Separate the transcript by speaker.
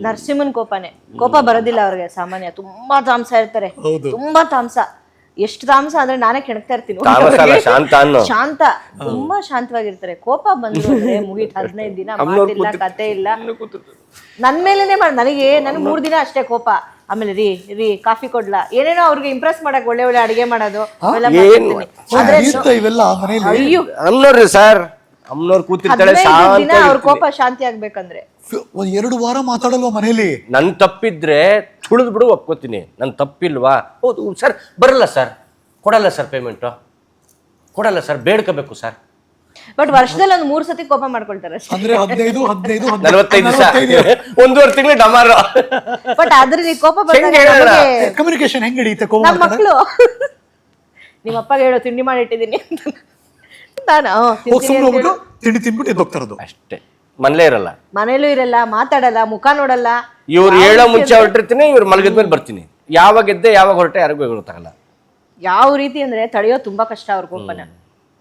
Speaker 1: ನರಸಿಂಹನ್ ಕೋಪನೇ. ಕೋಪ ಬರೋದಿಲ್ಲ ಅವ್ರಿಗೆ ಸಾಮಾನ್ಯ. ತುಂಬಾ ತಾಮಸ ಇರ್ತಾರೆ, ತುಂಬಾ ತಾಮಸ. ಎಷ್ಟು ತಾಮಸ ಅಂದ್ರೆ ನಾನೇ ಕೆಣಕ್ತಾ ಇರ್ತೀನಿ. ಶಾಂತ, ತುಂಬಾ ಶಾಂತವಾಗಿರ್ತಾರೆ. ಕೋಪ ಬಂದ್ರು ಅಂದ್ರೆ ಮುಗೀತು, 15 ದಿನ ಮಾತಿಲ್ಲ, ಕತೆ ಇಲ್ಲ. ನನ್ ಮೇಲೇನೆ ನನಗೆ 3 ದಿನ ಅಷ್ಟೇ ಕೋಪ. ಆಮೇಲೆ ರೀ ಕಾಫಿ ಕೊಡ್ಲಾ, ಏನೇನೋ ಅವ್ರಿಗೆ ಇಂಪ್ರೆಸ್ ಮಾಡಕ್ ಒಳ್ಳೆ ಒಳ್ಳೆ ಅಡಿಗೆ ಮಾಡೋದು
Speaker 2: ಅಯ್ಯೋ ಸರ್, ಅಮ್ಮನವ್ರು ಕೂತಿರ್ತಾಳೆ
Speaker 1: ದಿನ ಅವ್ರ ಕೋಪ ಶಾಂತಿ ಆಗ್ಬೇಕಂದ್ರೆ
Speaker 3: 2 ವಾರ ಮಾತಾಡಲ್ವಾ ಮನೇಲಿ?
Speaker 2: ನನ್ ತಪ್ಪಿದ್ರೆ ತುಳಿದ್ ಬಿಡು, ಒಪ್ಕೋತೀನಿ. ನನ್ ತಪ್ಪಿಲ್ವಾ? ಹೌದು ಸರ್, ಬರಲ್ಲ ಸರ್, ಕೊಡಲ್ಲ ಸರ್, ಪೇಮೆಂಟು ಕೊಡಲ್ಲ ಸರ್, ಬೇಡ್ಕೋಬೇಕು ಸರ್.
Speaker 1: ಬಟ್ ವರ್ಷದಲ್ಲಿ 3 ಸತಿ ಕೋಪ ಮಾಡ್ಕೊಳ್ತಾರೆ.
Speaker 3: ಅಂದ್ರೆ 15
Speaker 2: 45 ದಿವಸ, 1.5 ತಿಂಗಳು ಡಮಾರು.
Speaker 1: ಬಟ್ ಆದ್ರೆ ಕೋಪ
Speaker 3: ಕಮ್ಯುನಿಕೇಶನ್ ಹೆಂಗ್ ಹಿಡಿಯುತ್ತೆ?
Speaker 1: ನಮ್ಮ ಮಕ್ಕಳು ನಿಮ್ಮ ಅಪ್ಪಗೆ ಹೇಳೋ ತಿಂಡಿ ಮಾಡಿ ಇಟ್ಟಿದ್ದೀನಿ ನಾನು
Speaker 3: ತಿಂಡಿ ತಿನ್ಬಿಟ್ಟು ಎದ್ದೋಗ್ತಾರದು
Speaker 2: ಅಷ್ಟೇ. ಮನೇಲೇ ಇರಲ್ಲ,
Speaker 1: ಮನೇಲೂ ಇರಲ್ಲ, ಮಾತಾಡಲ್ಲ, ಮುಖ ನೋಡಲ್ಲ.
Speaker 2: ಇವ್ರು ಹೇಳೋ ಮುಂಚೆ ಹೊರಟಿರ್ತೀನಿ, ಇವ್ರು ಮಲಗಿದ್ಮೇಲೆ ಬರ್ತೀನಿ. ಯಾವಾಗ ಎದ್ದೆ ಯಾವಾಗ ಹೊರಟೆ ಯಾರಿಗೂ ಗೊತ್ತಾಗಲ್ಲ.
Speaker 1: ಯಾವ ರೀತಿ ಅಂದ್ರೆ ತಡೆಯೋ ತುಂಬಾ ಕಷ್ಟ ಅವ್ರ ಕೋಪನ.